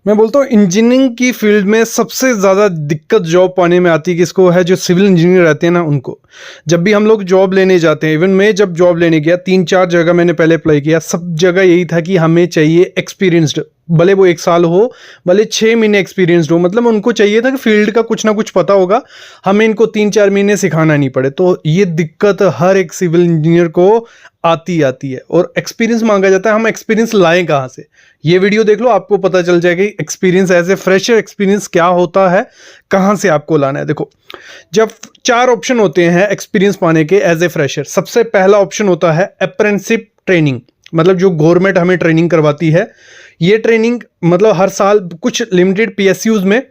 मैं बोलता हूँ इंजीनियरिंग की फील्ड में सबसे ज़्यादा दिक्कत जॉब पाने में आती है किसको है, जो सिविल इंजीनियर रहते हैं ना उनको। जब भी हम लोग जॉब लेने जाते हैं, इवन मैं जब जॉब लेने गया 3-4 जगह मैंने पहले अप्लाई किया, सब जगह यही था कि हमें चाहिए एक्सपीरियंस्ड, भले वो 1 साल हो, भले 6 महीने एक्सपीरियंस्ड हो, मतलब उनको चाहिए था कि फील्ड का कुछ ना कुछ पता होगा, हमें इनको 3-4 महीने सिखाना नहीं पड़े। तो ये दिक्कत हर एक सिविल इंजीनियर को आती है और एक्सपीरियंस मांगा जाता है। हम एक्सपीरियंस लाएं कहाँ से? ये वीडियो देख लो, आपको पता चल जाएगा experience as a fresher experience क्या होता है, कहाँ से आपको लाना है। देखो, जब 4 ऑप्शन होते हैं एक्सपीरियंस पाने के एज ए फ्रेशर। सबसे पहला ऑप्शन होता है अप्रेंटिसशिप ट्रेनिंग, मतलब जो गवर्नमेंट हमें ट्रेनिंग करवाती है। ये ट्रेनिंग मतलब हर साल कुछ लिमिटेड पीएसयूज में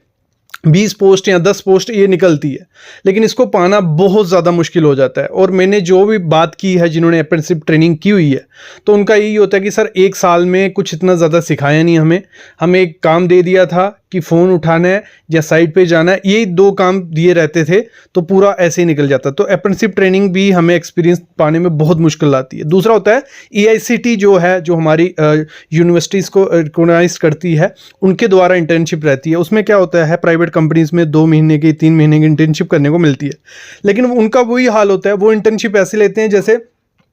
20 पोस्ट या 10 पोस्ट ये निकलती है, लेकिन इसको पाना बहुत ज़्यादा मुश्किल हो जाता है। और मैंने जो भी बात की है जिन्होंने अप्रेंटिसशिप ट्रेनिंग की हुई है, तो उनका यही होता है कि सर 1 साल में कुछ इतना ज़्यादा सिखाया नहीं हमें, हमें एक काम दे दिया था कि फ़ोन उठाना है या साइट पे जाना है, यही 2 काम दिए रहते थे, तो पूरा ऐसे ही निकल जाता। तो अप्रेंटिसशिप ट्रेनिंग भी हमें एक्सपीरियंस पाने में बहुत मुश्किल आती है। दूसरा होता है EICT, जो है जो हमारी यूनिवर्सिटीज़ को रिकॉग्नाइज करती है, उनके द्वारा इंटर्नशिप रहती है। उसमें क्या होता है, प्राइवेट कंपनीज में 2 महीने की 3 महीने की इंटर्नशिप करने को मिलती है, लेकिन उनका वही हाल होता है, वो इंटर्नशिप ऐसे लेते हैं जैसे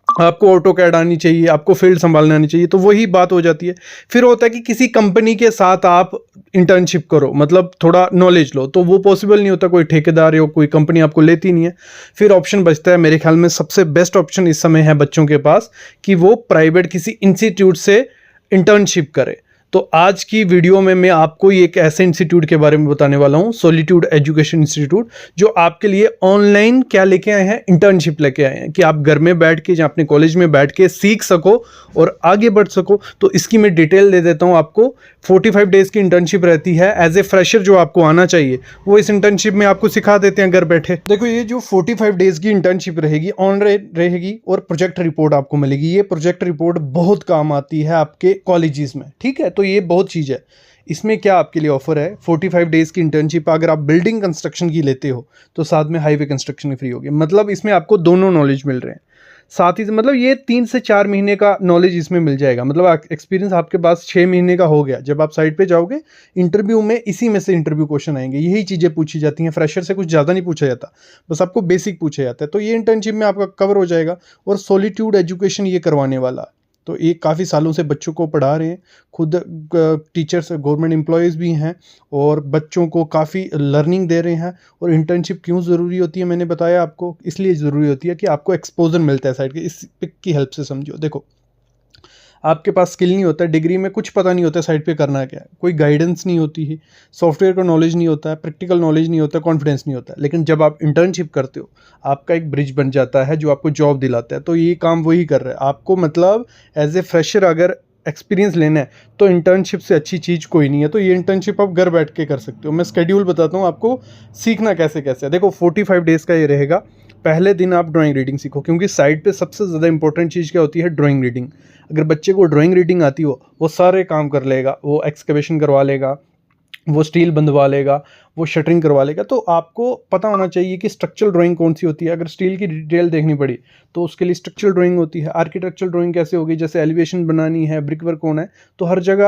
आपको ऑटो कैड आनी चाहिए, आपको फील्ड संभालना आनी चाहिए। तो वही बात हो जाती है। फिर होता है कि किसी कंपनी के साथ आप इंटर्नशिप करो, मतलब थोड़ा नॉलेज लो, तो वो पॉसिबल नहीं होता, कोई ठेकेदार या कोई कंपनी आपको लेती नहीं है। फिर ऑप्शन बचता है, मेरे ख्याल में सबसे बेस्ट ऑप्शन इस समय है बच्चों के पास, कि वो प्राइवेट किसी इंस्टीट्यूट से इंटर्नशिप करे। तो आज की वीडियो में मैं आपको एक ऐसे इंस्टीट्यूट के बारे में बताने वाला हूं, सॉलिट्यूड एजुकेशन इंस्टीट्यूट, जो आपके लिए ऑनलाइन क्या लेके आए हैं, इंटर्नशिप लेके आए हैं, कि आप घर में बैठ के या अपने कॉलेज में बैठ के सीख सको और आगे बढ़ सको। तो इसकी मैं डिटेल दे देता हूं आपको। 45 डेज की इंटर्नशिप रहती है। एज ए फ्रेशर जो आपको आना चाहिए, वो इस इंटर्नशिप में आपको सिखा देते हैं घर बैठे। देखो, ये जो 45 डेज की इंटर्नशिप रहेगी, ऑनलाइन रहेगी और प्रोजेक्ट रिपोर्ट आपको मिलेगी। ये प्रोजेक्ट रिपोर्ट बहुत काम आती है आपके कॉलेजेस में, ठीक है? तो ये बहुत चीज़ है। इसमें क्या आपके लिए ऑफर है, 45 डेज की इंटर्नशिप अगर आप बिल्डिंग कंस्ट्रक्शन की लेते हो, तो साथ में हाईवे कंस्ट्रक्शन भी फ्री होगी। मतलब इसमें आपको दोनों नॉलेज मिल रहे हैं साथ ही। मतलब ये 3 से 4 महीने का नॉलेज इसमें मिल जाएगा। मतलब एक्सपीरियंस आपके पास 6 महीने का हो गया। जब आप साइट पे जाओगे, इंटरव्यू में इसी में से इंटरव्यू क्वेश्चन आएंगे, यही चीज़ें पूछी जाती हैं। फ्रेशर से कुछ ज़्यादा नहीं पूछा जाता, बस आपको बेसिक पूछा जाता है। तो ये इंटर्नशिप में आपका कवर हो जाएगा। और सॉलिट्यूड एजुकेशन ये करवाने वाला, तो ये काफ़ी सालों से बच्चों को पढ़ा रहे हैं, खुद टीचर्स गवर्नमेंट एम्प्लॉयज़ भी हैं, और बच्चों को काफ़ी लर्निंग दे रहे हैं। और इंटर्नशिप क्यों ज़रूरी होती है, मैंने बताया आपको, इसलिए ज़रूरी होती है कि आपको एक्सपोजर मिलता है साइड के। इस पिक की हेल्प से समझो। देखो, आपके पास स्किल नहीं होता, डिग्री में कुछ पता नहीं होता साइट पे करना क्या है, कोई गाइडेंस नहीं होती है, सॉफ्टवेयर का नॉलेज नहीं होता है, प्रैक्टिकल नॉलेज नहीं होता, कॉन्फिडेंस नहीं होता है। लेकिन जब आप इंटर्नशिप करते हो, आपका एक ब्रिज बन जाता है जो आपको जॉब दिलाता है। तो ये काम वही कर रहा है आपको। मतलब एज ए फ्रेशर अगर एक्सपीरियंस लेना है, तो इंटर्नशिप से अच्छी चीज़ कोई नहीं है। तो ये इंटर्नशिप आप घर बैठ के कर सकते हो। मैं स्केड्यूल बताता हूँ आपको, सीखना कैसे कैसे है। देखो, 45 डेज़ का ये रहेगा। पहले दिन आप ड्राइंग रीडिंग सीखो, क्योंकि साइट पे सबसे ज़्यादा इंपॉर्टेंट चीज़ क्या होती है, ड्राइंग रीडिंग। अगर बच्चे को ड्राइंग रीडिंग आती हो, वो सारे काम कर लेगा, वो एक्सकवेशन करवा लेगा, वो स्टील बंधवा लेगा, वो शटरिंग करवा लेगा। तो आपको पता होना चाहिए कि स्ट्रक्चरल ड्राइंग कौन सी होती है। अगर स्टील की डिटेल देखनी पड़ी, तो उसके लिए स्ट्रक्चरल ड्राइंग होती है। आर्किटेक्चरल ड्राइंग कैसे होगी, जैसे एलिवेशन बनानी है, ब्रिक वर्क होना है, तो हर जगह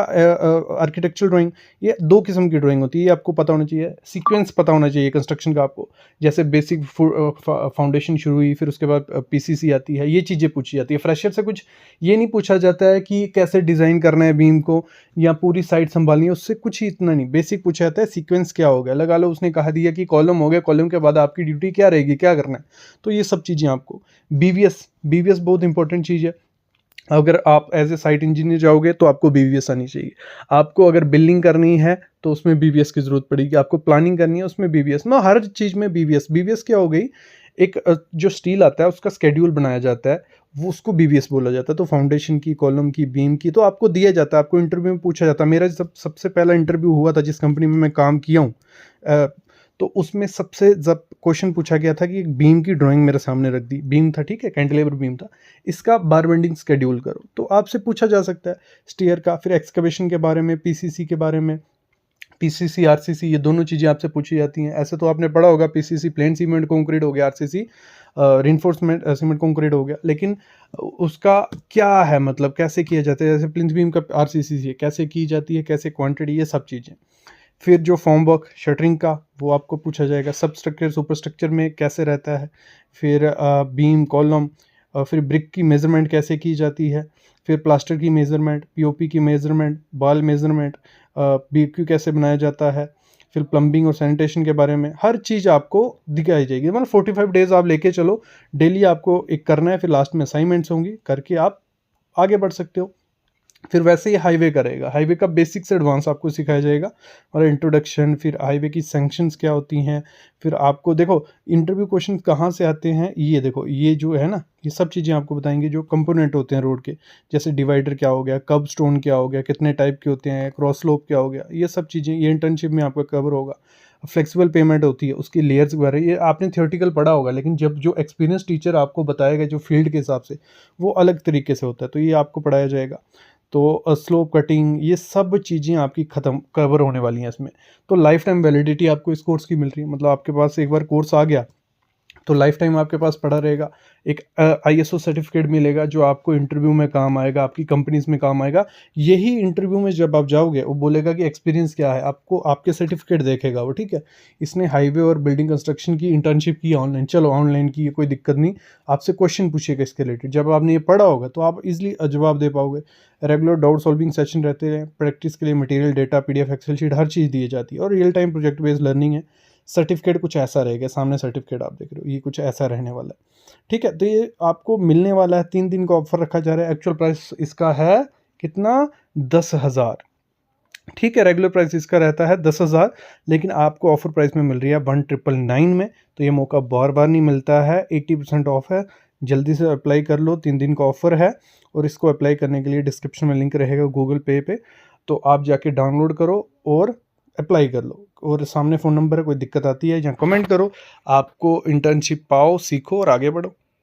आर्किटेक्चरल ड्राइंग, ये 2 किस्म की ड्राइंग होती है। ये आपको पता होना चाहिए। सीक्वेंस पता होना चाहिए कंस्ट्रक्शन का आपको, जैसे बेसिक फाउंडेशन शुरू हुई, फिर उसके बाद PCC आती है, ये चीज़ें पूछी जाती है। फ्रेशर से कुछ ये नहीं पूछा जाता है कि कैसे डिज़ाइन करना है बीम को या पूरी साइट संभालनी है, उससे कुछ ही इतना नहीं। बेसिक पूछा जाता है, सीक्वेंस क्या होगा, लगा लो उसने कहा दिया कि कॉलम हो गया, कॉलम के बाद आपकी ड्यूटी क्या रहेगी, क्या करना है। तो ये सब चीज़ें आपको। BVS बहुत इंपॉर्टेंट चीज़ है। अगर आप एज ए साइट इंजीनियर जाओगे, तो आपको BVS आनी चाहिए। आपको अगर बिल्डिंग करनी है, तो उसमें BVS की ज़रूरत पड़ेगी। आपको प्लानिंग करनी है, उसमें BVS में, हर चीज़ में BVS क्या हो गई, एक जो स्टील आता है उसका स्केड्यूल बनाया जाता है, वो उसको BVS बोला जाता है। तो फाउंडेशन की, कॉलम की, बीम की, तो आपको दिया जाता है, आपको इंटरव्यू में पूछा जाता है। मेरा सबसे पहला इंटरव्यू हुआ था जिस कंपनी में मैं काम किया हूँ, तो उसमें सबसे जब क्वेश्चन पूछा गया था कि एक बीम की ड्राइंग मेरे सामने रख दी, बीम था, ठीक है, कैंटिलीवर बीम था, इसका बार बेंडिंग स्केड्यूल करो। तो आपसे पूछा जा सकता है स्टीयर का। फिर एक्सकवेशन के बारे में, PCC के बारे में, PCC RCC, ये दोनों चीज़ें आपसे पूछी जाती हैं। ऐसे तो आपने पढ़ा होगा, PCC प्लेन सीमेंट कंक्रीट हो गया, RCC रिइंफोर्समेंट सीमेंट कंक्रीट हो गया, लेकिन उसका क्या है मतलब कैसे किया जाता है, जैसे प्लिंथ बीम का आरसीसी कैसे की जाती है, कैसे क्वांटिटी, ये सब चीज़ें। फिर जो फॉर्म वर्क शटरिंग का वो आपको पूछा जाएगा, सब स्ट्रक्चर सुपर स्ट्रक्चर में कैसे रहता है, फिर बीम कॉलम, फिर ब्रिक की मेज़रमेंट कैसे की जाती है, फिर प्लास्टर की मेज़रमेंट, पीओपी की मेज़रमेंट, बाल मेज़रमेंट, बीक्यू कैसे बनाया जाता है, फिर प्लम्बिंग और सैनिटेशन के बारे में हर चीज़ आपको दिखाई जाएगी। मतलब 45 डेज़ आप लेके चलो, डेली आपको एक करना है, फिर लास्ट में असाइनमेंट्स होंगी, करके आप आगे बढ़ सकते हो। फिर वैसे ही हाईवे का रहेगा, हाईवे का बेसिक से एडवांस आपको सिखाया जाएगा, और इंट्रोडक्शन, फिर हाईवे की सैंक्शंस क्या होती हैं, फिर आपको देखो इंटरव्यू क्वेश्चन कहाँ से आते हैं, ये देखो ये जो है ना, ये सब चीज़ें आपको बताएंगे जो कंपोनेंट होते हैं रोड के, जैसे डिवाइडर क्या हो गया, कब स्टोन क्या हो गया, कितने टाइप के होते हैं, क्रॉस स्लोप क्या हो गया, ये सब चीज़ें ये इंटर्नशिप में आपका कवर होगा। फ्लेक्सिबल पेमेंट होती है, उसकी लेयर्स वगैरह ये आपने थियोरेटिकल पढ़ा होगा, लेकिन जब जो एक्सपीरियंस टीचर आपको बताएगा जो फील्ड के हिसाब से, वो अलग तरीके से होता है, तो ये आपको पढ़ाया जाएगा। तो स्लोप कटिंग, ये सब चीज़ें आपकी ख़त्म कवर होने वाली हैं इसमें। तो लाइफ टाइम वैलिडिटी आपको इस कोर्स की मिल रही है, मतलब आपके पास एक बार कोर्स आ गया तो लाइफ टाइम आपके पास पड़ा रहेगा। एक आईएसओ सर्टिफिकेट मिलेगा जो आपको इंटरव्यू में काम आएगा, आपकी कंपनीज में काम आएगा। यही इंटरव्यू में जब आप जाओगे वो बोलेगा कि एक्सपीरियंस क्या है, आपको आपके सर्टिफिकेट देखेगा वो, ठीक है। इसने हाईवे और बिल्डिंग कंस्ट्रक्शन की इंटर्नशिप की ऑनलाइन, चलो ऑनलाइन की, कोई दिक्कत नहीं, आपसे क्वेश्चन पूछेगा इसके रिलेटेड। जब आपने ये पढ़ा होगा तो आप इजिली जवाब दे पाओगे। रेगुलर डाउट सॉल्विंग सेशन रहते हैं, प्रैक्टिस के लिए material, data, PDF, Excel sheet, हर चीज़ दी जाती है, और real time project based learning है। सर्टिफिकेट कुछ ऐसा रहेगा, सामने सर्टिफिकेट आप देख रहे हो, ये कुछ ऐसा रहने वाला है, ठीक है। तो ये आपको मिलने वाला है, 3 दिन का ऑफर रखा जा रहा है। एक्चुअल प्राइस इसका है कितना, 10,000, ठीक है। रेगुलर प्राइस इसका रहता है 10,000, लेकिन आपको ऑफर प्राइस में मिल रही है 1999 में। तो ये मौका बार बार नहीं मिलता है, 80% ऑफ है, जल्दी से अप्लाई कर लो, 3 दिन का ऑफर है। और इसको अप्लाई करने के लिए डिस्क्रिप्शन में लिंक रहेगा गूगल पे पे, तो आप जाके डाउनलोड करो और अप्लाई कर लो। और सामने फ़ोन नंबर है, कोई दिक्कत आती है या कमेंट करो। आपको इंटर्नशिप पाओ, सीखो और आगे बढ़ो।